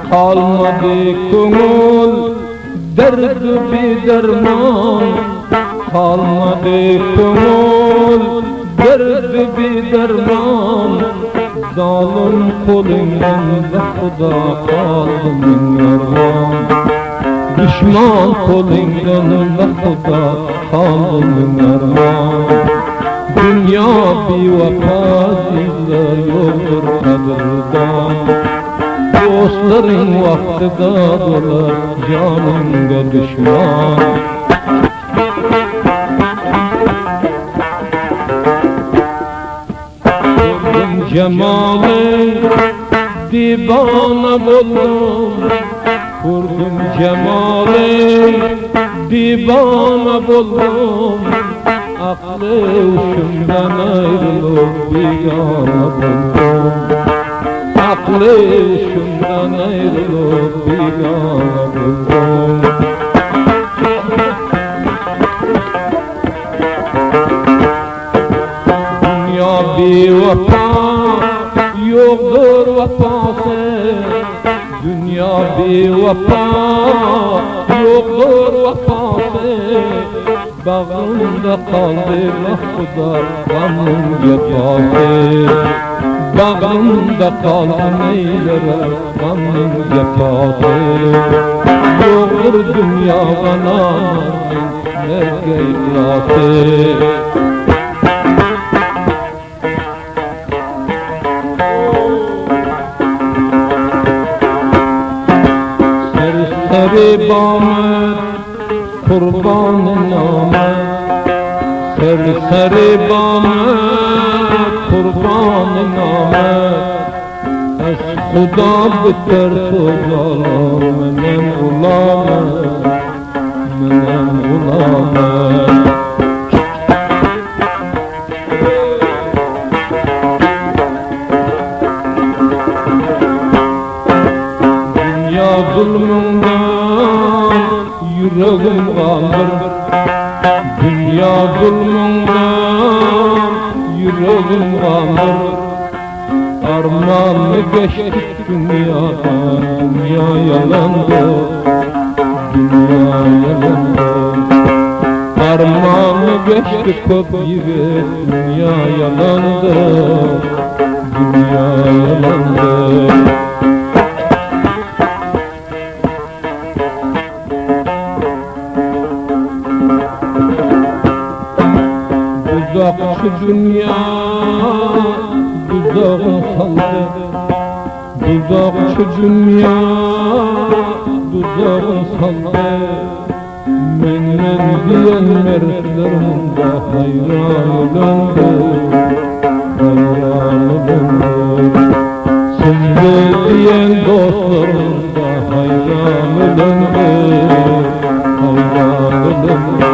Kalmadı köngül derdi bir derman, kalmadı köngül derdi bir derman. Zalim kolundan da Xuda kaldı min yarman, düşman kolundan da Xuda kaldı min yarman. Dünya bir vaka izler yoktur kadırdan, dostların vaktida dolar canınga düşman. Gördüm cemalin divana boldum, gördüm cemalin divana boldum. Aklı uşumdan ayrılıp bigana buldum, aklı uşumdan ayrılıp bigana buldum. Dünya bir vaka yoktur vefası, dünya bir vaka yoktur vefası. Bağımda kaldı Xuda gamın cefası, bağımda kaldı neylerem gamın cefası. Yoktur dünya kanarın merge ihlası. Serseri bamet kurban-ı namet, serseri bamet kurban-ı namet. Es Xuda biter tozalam menem ulamet, menem ulamet. Dünya zulmünden yüreğim kalır, dünya zulmünden yüreğim kalır. Armağanı geçtik dünyadan, dünya yalandır, dünya yalandır. Armağanı geçtik köp yiğit, dünya yalandır, dünya yalandır. Tuzakçı dünya tuzağın saldı, tuzakçı dünya tuzağın saldı. Menden diyen mertlerimde hayran döndü, hayran döndü. Sizde diyen dostlarımda hayran döndü, hayran döndü.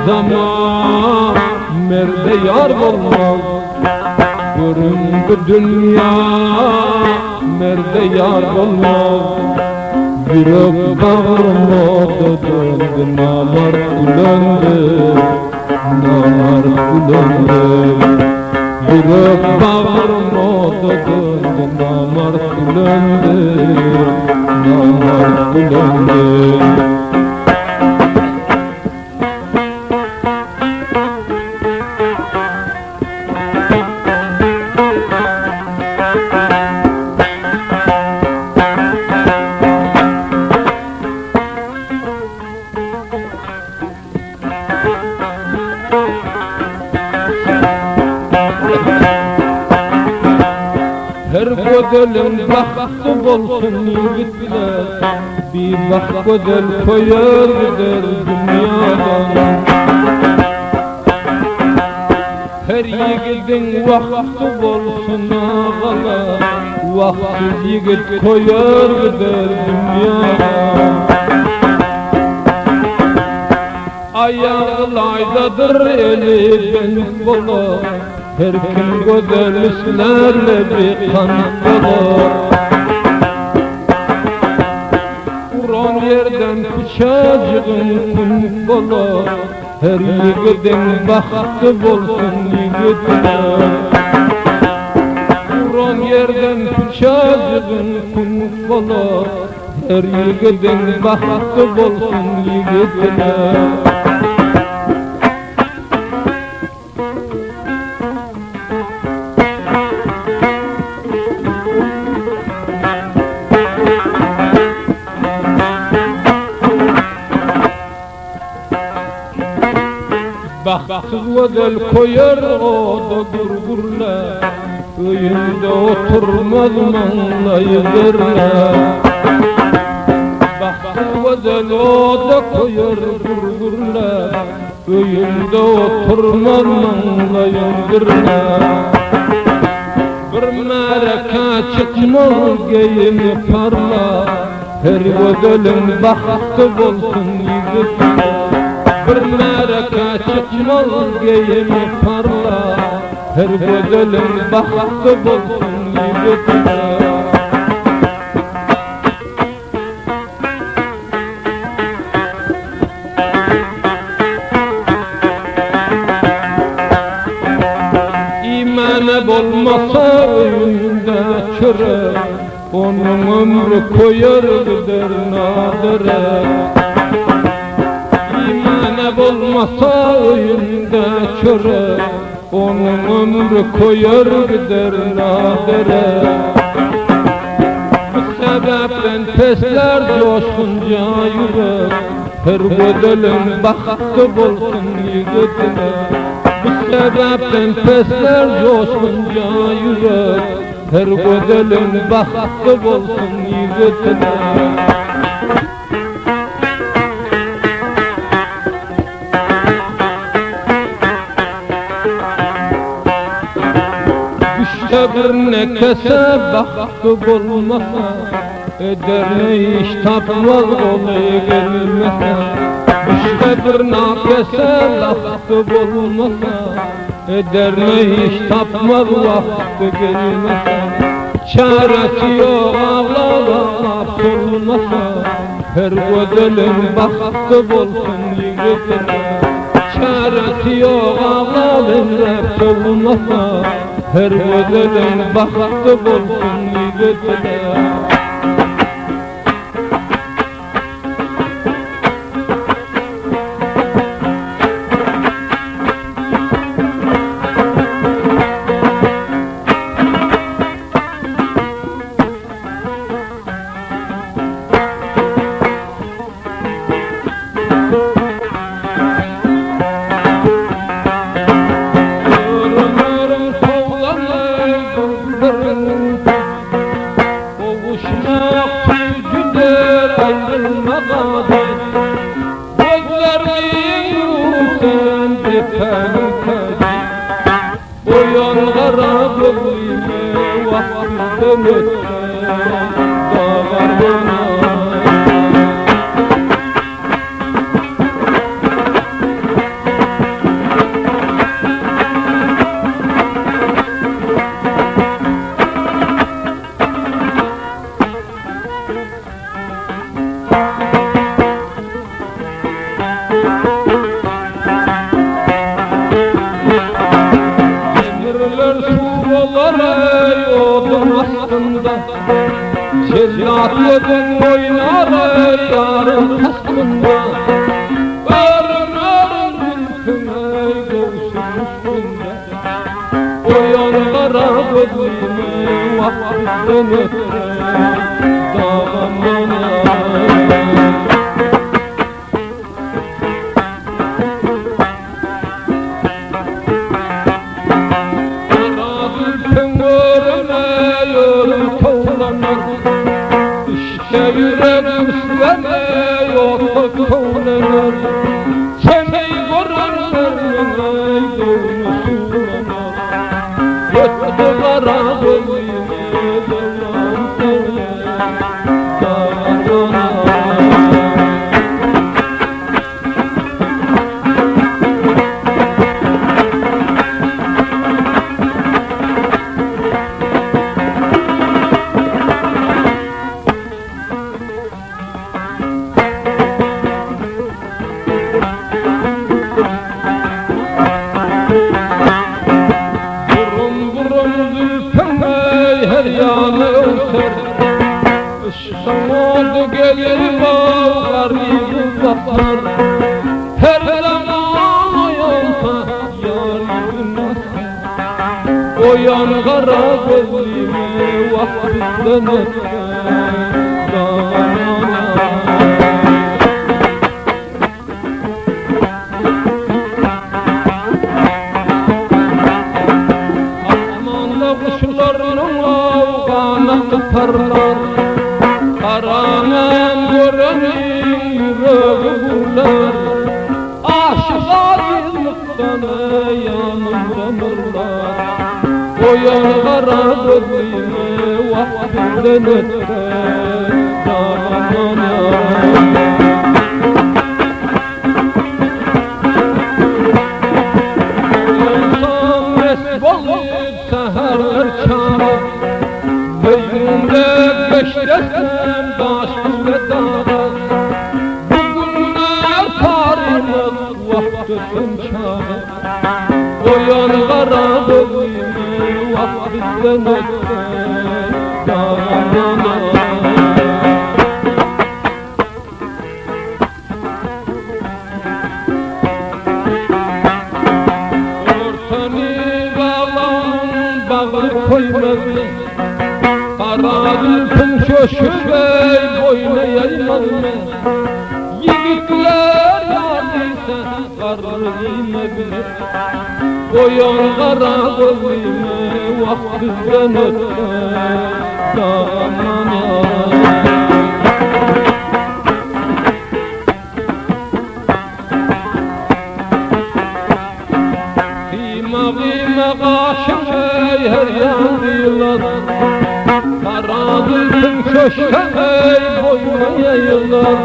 Zaman merde yar olmaz, göründü dünya merde yar olmaz. Yürek bağırma döndü, namar kulöndü, namar kulöndü. Yürek bağırma döndü, namar kulöndü, namar kulöndü. Her gözelin bahtı bolsun yigitler, bir bak gözel koyar gider dünyadan. Her yiğidin vakti bolsun ağalar, vaktsiz yigit koyar gider dünyadan. Ayağılaydadır eli benim bolar, her kim gözel işlerle bir kanıt olur. Uran yerden kuşacığın kumuk olur, her yiğidin bahtı bolsun yiğitler. Turan yerden çağırın kumuk bolar. Her yiğidin bahtı bolsun yiğidine. Bahtsız vadel koyar o da gurgurla. Köyünde oturmaz manlayıdırla. Bahtsız vadel o da koyar gurgurla. Köyünde oturmaz manlayıdırla. Bir meraka çıkmaz geyimi parla. Her vadelin bahtı bolsun yigitine. Bir meraka çıkmaz geyimi parla. Her güzelin bahtı bolsun yigitine. İmanı bolmasa oyunda çöre. Onun ömrü koyar gider nadire. İmanı bolmasa oyunda çöre. Onun ömrü koyar gider nadire. Bu sebepten pesler coşkunca yürek. Her güzelin bahtı bolsun yigitine. Bu sebepten pesler coşkunca yürek. Her güzelin bahtı bolsun yigitine. Bir nekese bahtı bulmasa, eder ne iş tapmaz olayı gelmese. İşte bir nekese bahtı bulmasa, eder ne iş tapmaz vakti gelmese. Çaresi yok ağlamak olmasa, her güzelin bahtı bulsun yigitine. Çaresi yok ağlamak olmasa, her güzelin bahtı bolsun yigitine. Boyan kara gözlüğüme vaktim ötse dağlar bana. Ey odun aslında cellatlıdın oynar ey yarın aslında. Arın arın gülsün ey göğsün üstünde. Oyan kara gözlüğüme vaktim ötse dağım bana. İşte yüreğim sene yok kovlanır. Seni görürler ey doğmuşlar. Yetti kara gözlüğüme devran sene dağlarına. her yanı öter. Işkın oldu gelir bağlarıyı uzaklar. Her zaman ayolsa yarın nasıl. Oyan kara gözlüğüme vaktinden öter. Tutarlar karanın görenin yüreği vurlar. Aşıklar yıllıktan yanımdanırlar. Oyan kara gözlüğüme vaktinden öter. Dağlanan Yansam mesbolip seherler çağır. Gözümde beşlersem taş ve dağ. Bugünler tarihimiz vaktisin çağı. Oyan kara gözlüğüme vaktinden öter. Dağlanan Ortanı bağlanın bağı koymadı. Kara gülsün şoşur bey boyuna yaymazme. Yigitler yardıysa karı giymebilir. Oyan kara gözlüğüme vaktinden öter. Dağlanan Kıyma kıyma kaşım ey her yanıyla. Kara gülsün köşken ey boyuna yayılar.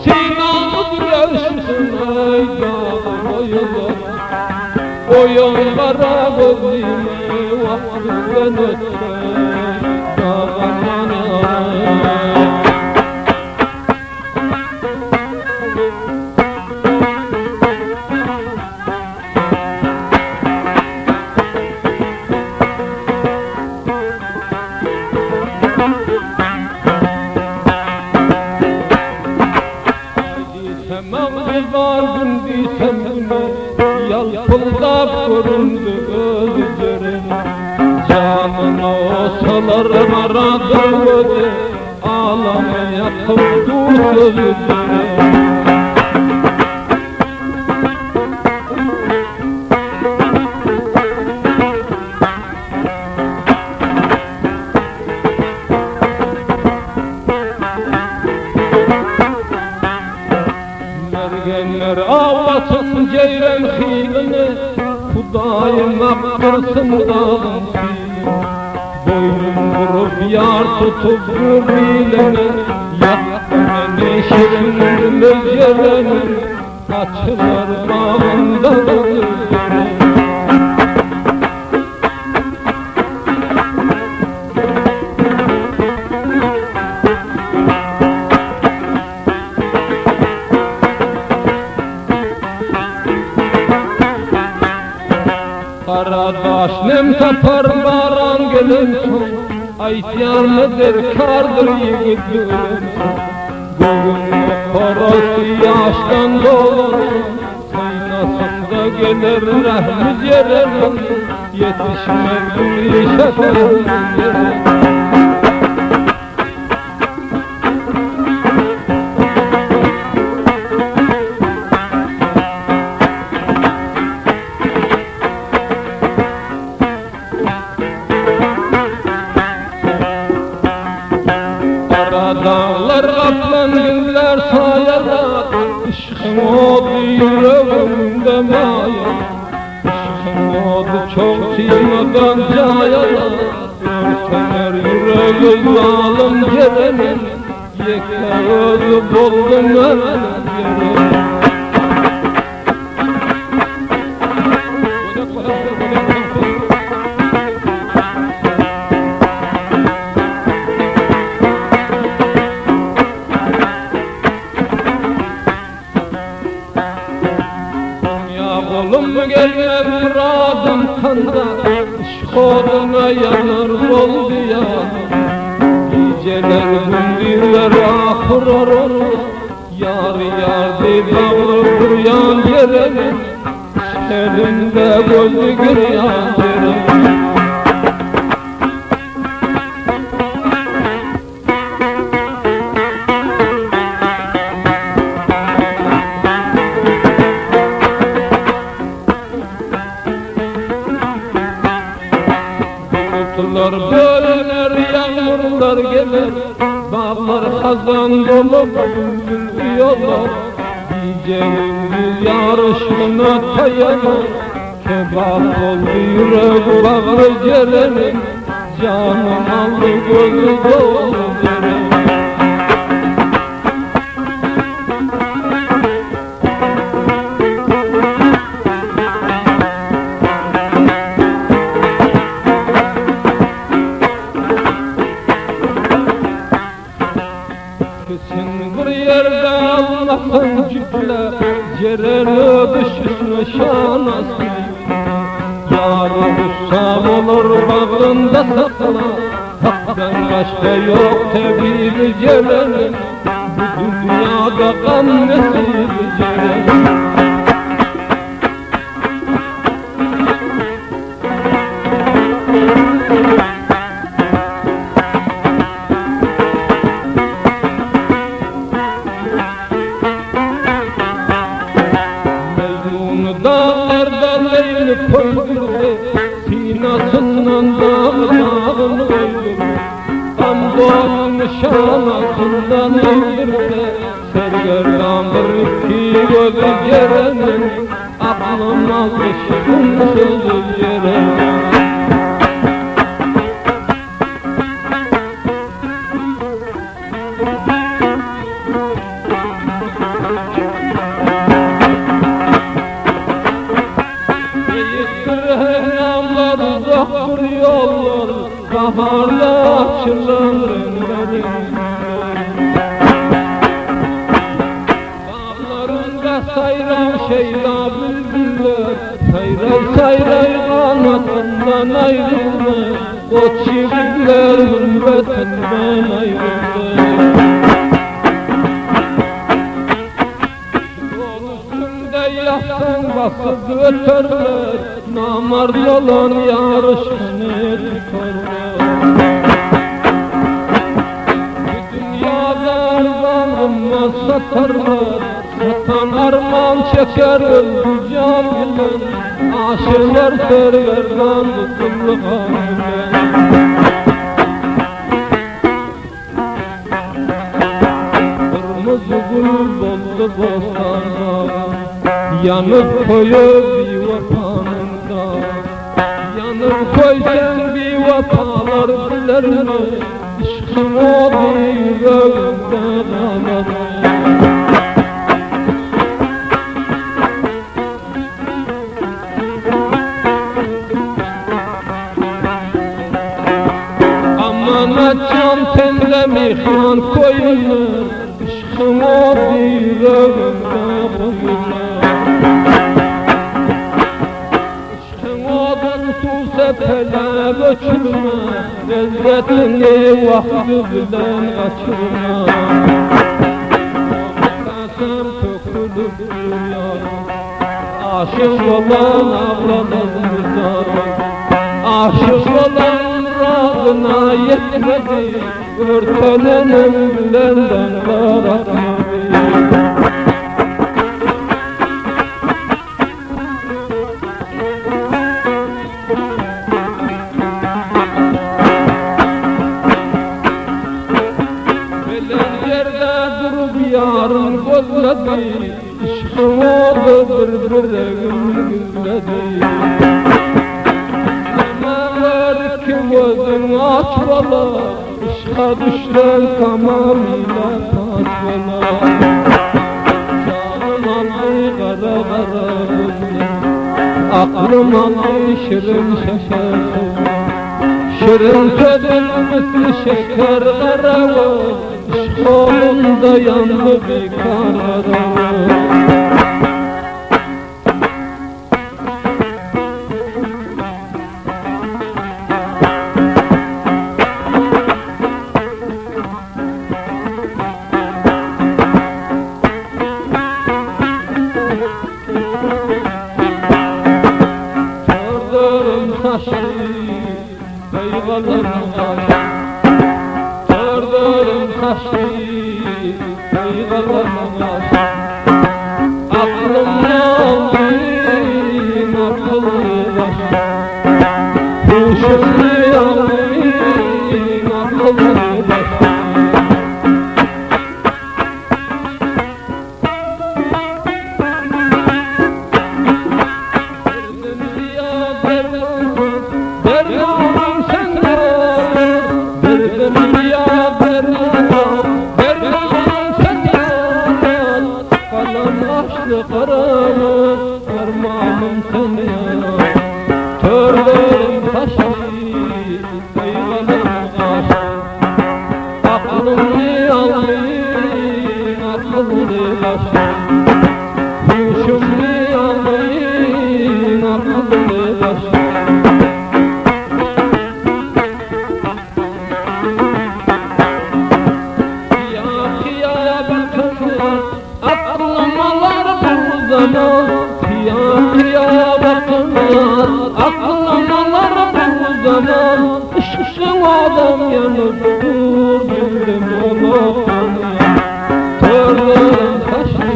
Sinanı güleşsin ey dağına yıllar. Oyan kara gözlüğüme vaktinden öter. Dağlanan yalpıldap göründü gözlerim. Canına olsalar aradır öde. Ağlamaya kıldı gözlerim. Mergenler ağlasın ceyren hilini. Kudayım aktırsın dağın filini. Boynum vurup yar tutup gürüleni. Yaktı beni şirin özgüreni. Kaçılar bağında özgüreni. Karadaş nem tapar baran gelin son. Aytiyar nedir kardır yiğit ölen son. Göğün parası yaştan dolan. Kaynasında gelir rahmiz yerelim. Yetişmez bir şeferin yerelim. Dağlar katlanırlar sayalar. Işkın oldu yüreğimde maya. Işkın oldu çok sinmadan cayalar. Görseler yüreği zalim yerenin. Yekte özü buldum hemen yerenin. Oğlum gelme muradım kanda. Işk oduna yanar oldu. bağlar onu. Yar yar deyip bağırıp duruyan yerenin, elinde gözü güryan yerenin. Bulutlar bölünür, yağmurlar gelir, bağlar hazan dolu bülbül yollar. Diyeceğim bir yarışına dayanır, kebap oldu yürek bağlı cerenin, canım aldı gözü dolu cerenin. Bir yerde Allah'ın cüple cereli düşsün şanası. Yarın ussam olur bağında sakla, haktan başka yok tebir cerenin, bu dünyada kan nesir cerenin. Dağlardan Leyli koydurdu, sinasından dağını koydurdu. Amboğanın şanasından indirdi, sergerdandır iki gözü cerenin, aklım aldı şıkınsız cerenin. Uzaktır yollar, baharla açılır önlerim. Dağlarında sayran şeyda bülbüller, sayray sayray kanatından ayrılır, koç yiğitler hürmetinden ayrılır. Yahtan basıp öterler, namard olan yarışını tutarlar. Bu dünyada arzanımla satarlar, satan arman çeker öldü cahilin, aşılar sergerdan tutulur halinden. Kırmızı gül doldu bostanlar, yanıp koyup bir vatanında, yanıp koysan bir vatalar dilerini, İşkın o bir yüreğimden ağlar. Aman can tende meyhan koyulur, İşkın o bir yüreğimden koyulur. Sepele göçürme, lezzetini vakti bilen kaçırma. Kasem tökülüp duruyor, aşık olan ağlanır müzarı. Aşık olan razına yetmedi, örtelenim bilenden karatmadı. Yarın gözledi, işkın oldu bir-birin gülmedi. Ne var ki gözün aç bala, işka düşten tamamıyla taşbala. Canım aldı kara kara gözler, aklım aldı şirin şeker sözler. Şirin sözün şeker kara, kolunda yandı bir kararı. kaygalanmaz Gördüm taşı kaygalanmaz Aklım yalın akıllı baş Huşum yalın akıllı baş Armağanım seni Törlerim taşı kaygalanmaz Aklım yalın akıllı baş Huşum yalın akıllı baş Kıya bakınlar, aklamalar bu zaman Işıksın adam yanıp dur bildim oğlum Törlerim taşı,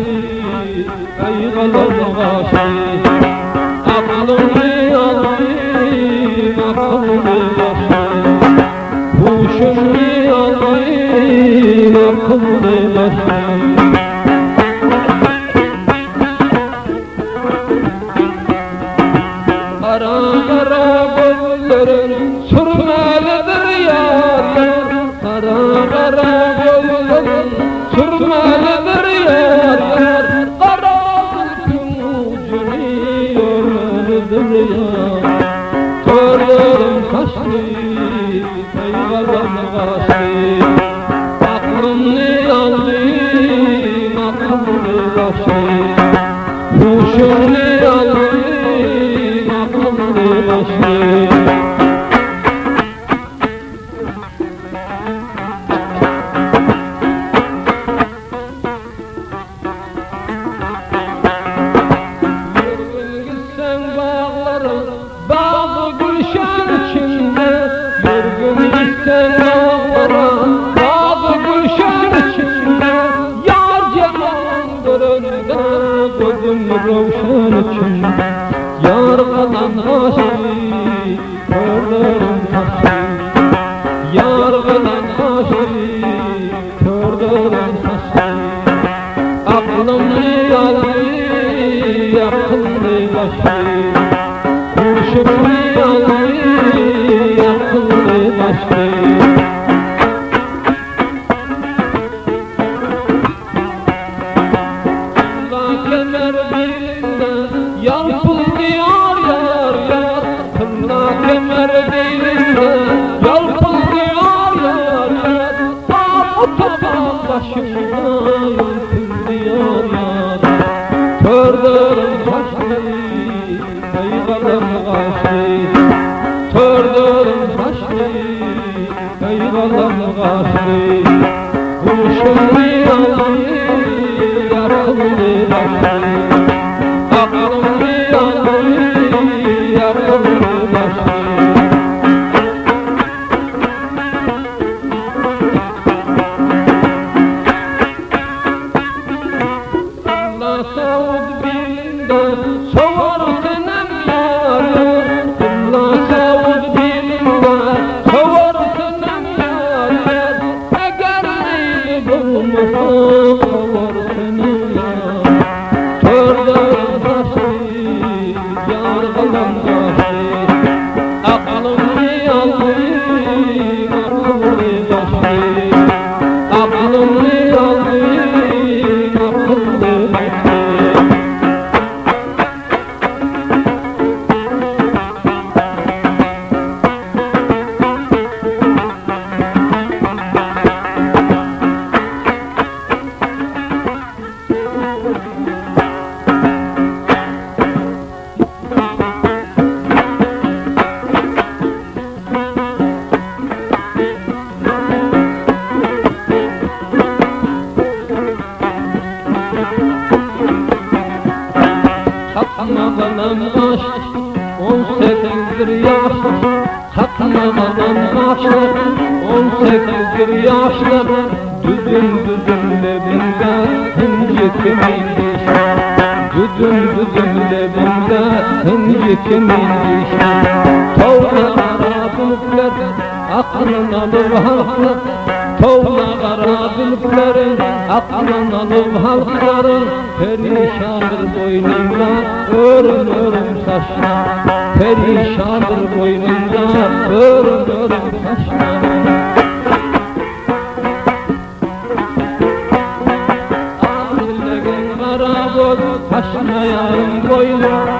kaygalanmaz Aklım yalın, akıllı baş Huşum yalın, akıllı baş Kara kara gözlerin sürmelidir yar yar Kara kara gözlerin sürmelidir yar yar Kara gülkün ucunu görmelidir yar Törlerim taşı kaygalanmaz Aklım yalın akıllı baş Huşum yalın Gitsen bağlara, bağlı gülşen içinde Gitsen bağlara, bağlı gülşen içinde Yar cemalındır önünde, gözüm roşan içinde Yar kalan taşı, körlerim taşı Yar kalan taşı, körlerim taşı Aklım yalın, akıllı başı Huşum yalın, akıllı başı Allah kemer belinde, yalpıldı yar yar yar Kınla kemer belinde, yalpıldı yar yar yar O taban başımda yalpıldı yar yar Törlerim taşı, kaygalanmaz Törlerim taşı, kaygalanmaz Huşum yalın, akıllı baş Aklım yalın, akıllı baş Allah savud bilinde, soğur senem yar Allah savud bilinde, soğur senem yar Eğer neyli bulmasa, soğur senem yar Törlerim taşı yaşlı 18 yaşlı düzün lebinde inci kimin dişi düzün lebinde inci kimin dişi Tavla kara bulutlar aklın alır halklar Tavla kara bulutların aklın alır halkların Perişandır boynunda örüm saçlar Perişandır boynunda örüm saçlar Ağırlığın kara boz taşlayan boynu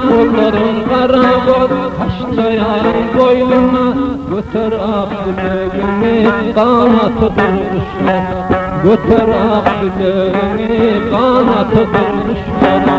Kolların kara boz taşlayan boynuna Götür Abdülhamid'i kanatıdır düşman Götür Abdülhamid'i kanatıdır düşman